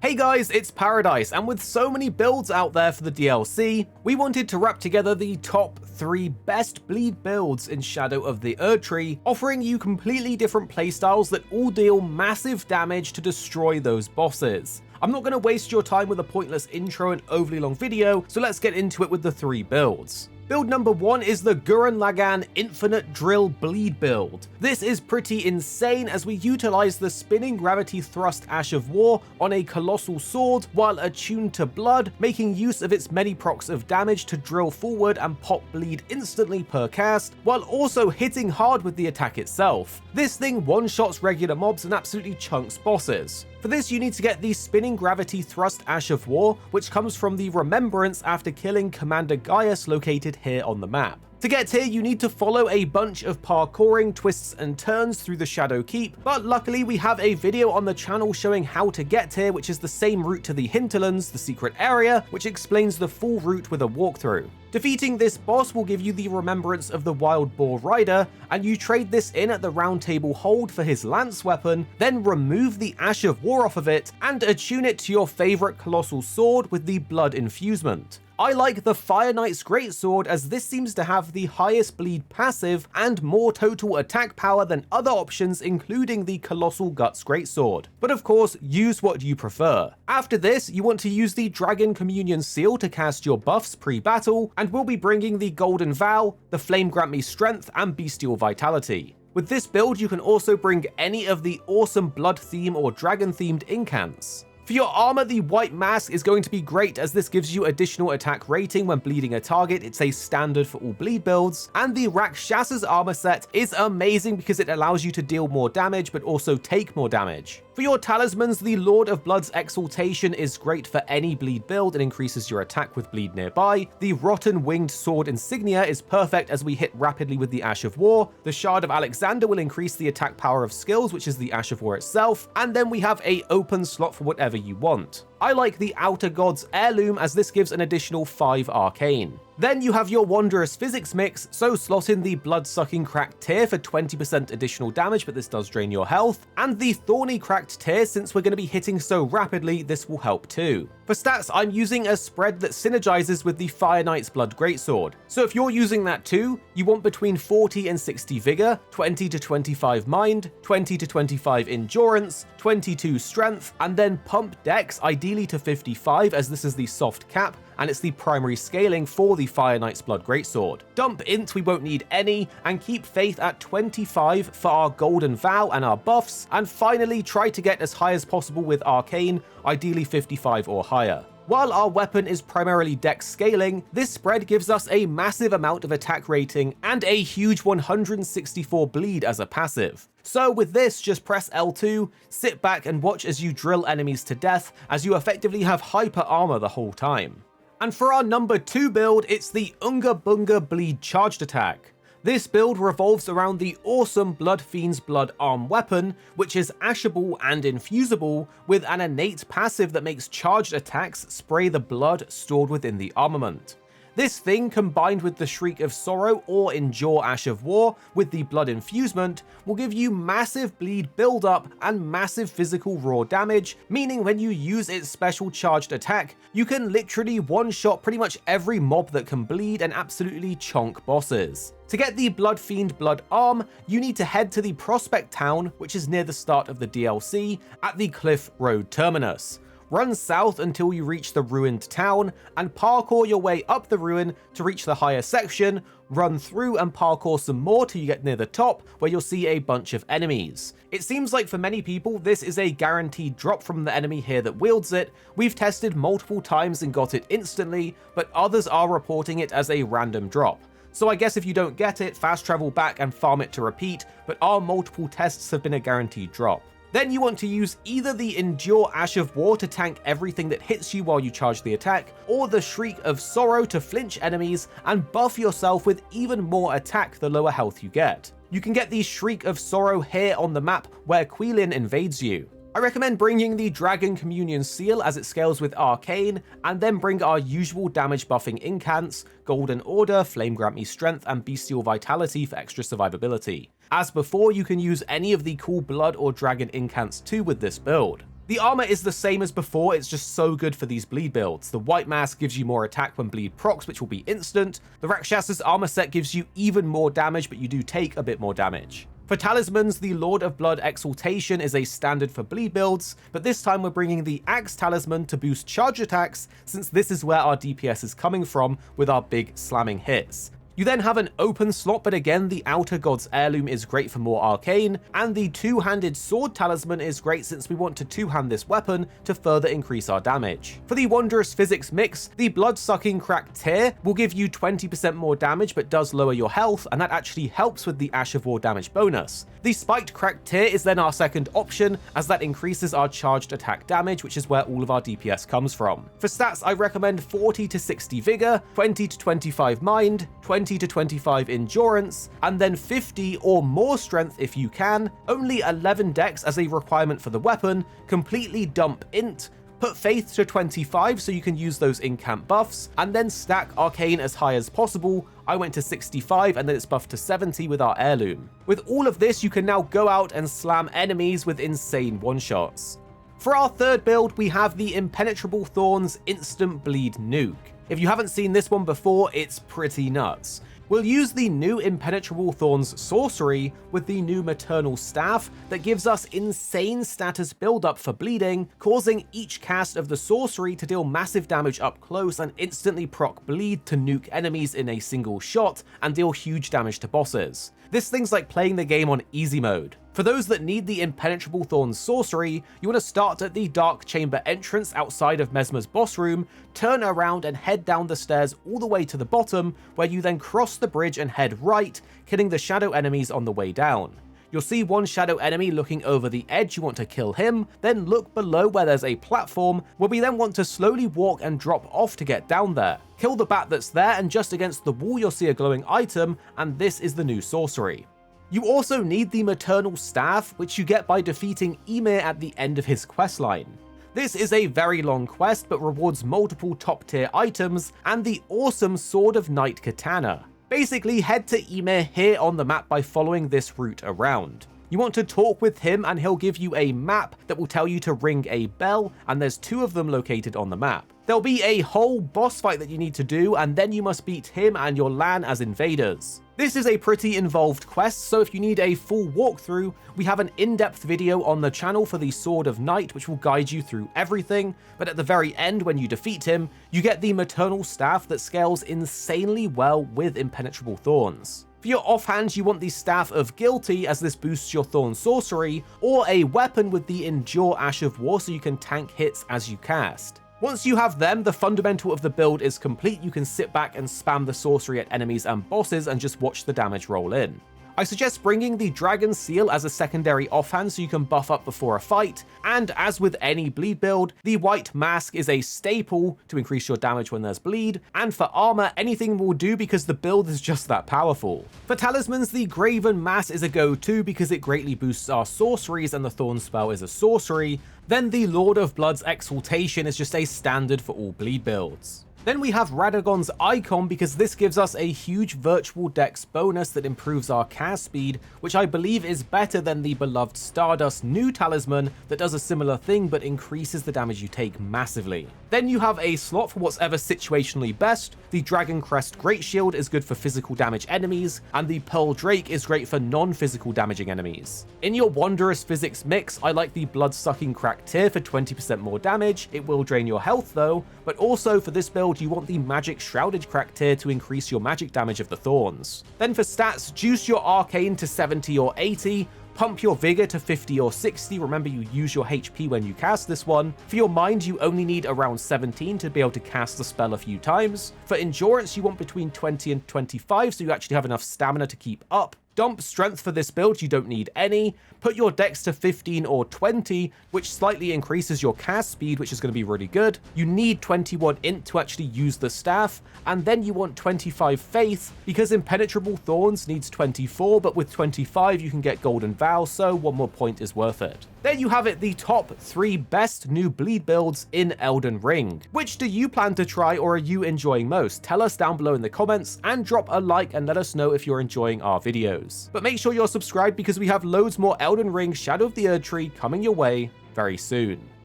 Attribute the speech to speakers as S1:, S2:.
S1: Hey guys, it's Paradise, and with so many builds out there for the DLC, we wanted to wrap together the top 3 best bleed builds in Shadow of the Erdtree, offering you completely different playstyles that all deal massive damage to destroy those bosses. I'm not going to waste your time with a pointless intro and overly long video, so let's get into it with the 3 builds. Build number 1 is the Gurren Lagann Infinite Drill Bleed build. This is pretty insane as we utilize the spinning gravity thrust Ash of War on a colossal sword while attuned to blood, making use of its many procs of damage to drill forward and pop bleed instantly per cast, while also hitting hard with the attack itself. This thing one-shots regular mobs and absolutely chunks bosses. For this, you need to get the Spinning Gravity Thrust Ash of War, which comes from the Remembrance after killing Commander Gaius located here on the map. To get here, you need to follow a bunch of parkouring twists and turns through the Shadow Keep, but luckily we have a video on the channel showing how to get here, which is the same route to the Hinterlands, the secret area, which explains the full route with a walkthrough. Defeating this boss will give you the Remembrance of the Wild Boar Rider, and you trade this in at the Round Table Hold for his lance weapon, then remove the Ash of War off of it, and attune it to your favorite colossal sword with the Blood Infusement. I like the Fire Knight's Greatsword as this seems to have the highest bleed passive and more total attack power than other options, including the Colossal Guts Greatsword. But of course, use what you prefer. After this, you want to use the Dragon Communion Seal to cast your buffs pre-battle, and we'll be bringing the Golden Vow, the Flame Grant Me Strength, and Bestial Vitality. With this build, you can also bring any of the awesome blood theme or dragon themed incants. For your armor, the White Mask is going to be great as this gives you additional attack rating when bleeding a target. It's a standard for all bleed builds. And the Rakshas's armor set is amazing because it allows you to deal more damage but also take more damage. For your talismans, the Lord of Blood's Exaltation is great for any bleed build and increases your attack with bleed nearby. The Rotten Winged Sword Insignia is perfect as we hit rapidly with the Ash of War. The Shard of Alexander will increase the attack power of skills, which is the Ash of War itself. And then we have a open slot for whatever you want. I like the Outer Gods Heirloom as this gives an additional 5 arcane. Then you have your Wondrous Physics mix, so slot in the Blood-Sucking Cracked Tear for 20% additional damage, but this does drain your health, and the Thorny Cracked Tear, since we're going to be hitting so rapidly, this will help too. For stats, I'm using a spread that synergizes with the Fire Knight's Blood Greatsword, so if you're using that too, you want between 40 and 60 Vigor, 20 to 25 Mind, 20 to 25 Endurance, 22 Strength, and then pump Dex ideally to 55 as this is the soft cap, and it's the primary scaling for the Fire Knight's Blood Greatsword. Dump Int, we won't need any, and keep Faith at 25 for our Golden Vow and our buffs, and finally try to get as high as possible with Arcane, ideally 55 or higher. While our weapon is primarily dex scaling, this spread gives us a massive amount of attack rating and a huge 164 bleed as a passive. So with this, just press L2, sit back and watch as you drill enemies to death as you effectively have hyper armor the whole time. And for our number 2 build, it's the Unga Bunga Bleed Charged Attack. This build revolves around the awesome Bloodfiends Blood Arm weapon, which is ashable and infusible, with an innate passive that makes charged attacks spray the blood stored within the armament. This thing, combined with the Shriek of Sorrow or Endure Ash of War with the Blood Infusement, will give you massive bleed build-up and massive physical raw damage, meaning when you use its special charged attack, you can literally one-shot pretty much every mob that can bleed and absolutely chonk bosses. To get the Bloodfiend Blood Arm, you need to head to the Prospect Town, which is near the start of the DLC, at the Cliff Road terminus. Run south until you reach the ruined town, and parkour your way up the ruin to reach the higher section, run through and parkour some more till you get near the top, where you'll see a bunch of enemies. It seems like for many people, this is a guaranteed drop from the enemy here that wields it. We've tested multiple times and got it instantly, but others are reporting it as a random drop. So I guess if you don't get it, fast travel back and farm it to repeat, but our multiple tests have been a guaranteed drop. Then you want to use either the Endure Ash of War to tank everything that hits you while you charge the attack, or the Shriek of Sorrow to flinch enemies and buff yourself with even more attack the lower health you get. You can get the Shriek of Sorrow here on the map where Quilin invades you. I recommend bringing the Dragon Communion Seal as it scales with Arcane, and then bring our usual damage buffing incants, Golden Order, Flame Grant Me Strength, and Bestial Vitality for extra survivability. As before, you can use any of the cool Blood or Dragon incants too with this build. The armor is the same as before, it's just so good for these bleed builds. The white mask gives you more attack when bleed procs, which will be instant. The Rakshas's armor set gives you even more damage, but you do take a bit more damage. For Talismans, the Lord of Blood Exaltation is a standard for bleed builds, but this time we're bringing the Axe Talisman to boost charge attacks, since this is where our DPS is coming from with our big slamming hits. You then have an open slot, but again, the Outer God's Heirloom is great for more arcane, and the two-handed sword talisman is great since we want to two-hand this weapon to further increase our damage. For the Wondrous Physics mix, the Blood-Sucking Cracked Tear will give you 20% more damage but does lower your health, and that actually helps with the Ash of War damage bonus. The Spiked Cracked Tear is then our second option, as that increases our charged attack damage, which is where all of our DPS comes from. For stats, I recommend 40 to 60 Vigor, 20 to 25 Mind, 20 to 25 Endurance, and then 50 or more Strength if you can, only 11 Dex as a requirement for the weapon, completely dump Int, put Faith to 25 so you can use those in-camp buffs, and then stack Arcane as high as possible. I went to 65 and then it's buffed to 70 with our Heirloom. With all of this, you can now go out and slam enemies with insane one-shots. For our third build, we have the Impenetrable Thorns Instant Bleed Nuke. If you haven't seen this one before, it's pretty nuts. We'll use the new Impenetrable Thorns sorcery with the new Maternal staff that gives us insane status buildup for bleeding, causing each cast of the sorcery to deal massive damage up close and instantly proc bleed to nuke enemies in a single shot and deal huge damage to bosses. This thing's like playing the game on easy mode. For those that need the Impenetrable Thorns sorcery, you want to start at the Dark Chamber entrance outside of Mesmer's boss room, turn around and head down the stairs all the way to the bottom, where you then cross the bridge and head right, killing the shadow enemies on the way down. You'll see one shadow enemy looking over the edge, you want to kill him, then look below where there's a platform, where we then want to slowly walk and drop off to get down there. Kill the bat that's there, and just against the wall you'll see a glowing item, and this is the new sorcery. You also need the Maternal staff, which you get by defeating Ymir at the end of his questline. This is a very long quest, but rewards multiple top tier items and the awesome Sword of Night katana. Basically, head to Ymir here on the map by following this route around. You want to talk with him and he'll give you a map that will tell you to ring a bell, and there's 2 of them located on the map. There'll be a whole boss fight that you need to do, and then you must beat him and your Lagann as invaders. This is a pretty involved quest, so if you need a full walkthrough, we have an in-depth video on the channel for the Sword of Night, which will guide you through everything, but at the very end when you defeat him, you get the Maternal staff that scales insanely well with Impenetrable Thorns. For your offhand, you want the Staff of Guilty, as this boosts your Thorn sorcery, or a weapon with the Endure Ash of War so you can tank hits as you cast. Once you have them, the fundamental of the build is complete. You can sit back and spam the sorcery at enemies and bosses and just watch the damage roll in. I suggest bringing the Dragon Seal as a secondary offhand so you can buff up before a fight, and as with any bleed build, the White Mask is a staple to increase your damage when there's bleed, and for armor, anything will do because the build is just that powerful. For Talismans, the Graven Mass is a go-to because it greatly boosts our sorceries and the Thorn spell is a sorcery. Then the Lord of Blood's Exaltation is just a standard for all bleed builds. Then we have Radagon's Icon because this gives us a huge virtual dex bonus that improves our cast speed, which I believe is better than the beloved Stardust new talisman that does a similar thing but increases the damage you take massively. Then you have a slot for what's ever situationally best. The Dragon Crest Great Shield is good for physical damage enemies, and the Pearl Drake is great for non-physical damaging enemies. In your Wondrous Physics mix, I like the Blood-Sucking Cracked Tear for 20% more damage. It will drain your health though, but also for this build you want the Magic Shrouded Cracked Tear to increase your magic damage of the Thorns. Then for stats, juice your Arcane to 70 or 80, pump your Vigor to 50 or 60, remember you use your HP when you cast this one. For your Mind, you only need around 17 to be able to cast the spell a few times. For Endurance, you want between 20 and 25, so you actually have enough stamina to keep up. Dump Strength for this build, you don't need any. Put your Dex to 15 or 20, which slightly increases your cast speed, which is going to be really good. You need 21 Int to actually use the staff, and then you want 25 Faith, because Impenetrable Thorns needs 24, but with 25 you can get Golden Vow, so one more point is worth it. There you have it, the top 3 best new bleed builds in Elden Ring. Which do you plan to try or are you enjoying most? Tell us down below in the comments, and drop a like and let us know if you're enjoying our videos. But make sure you're subscribed because we have loads more Elden Ring Shadow of the Erdtree coming your way very soon.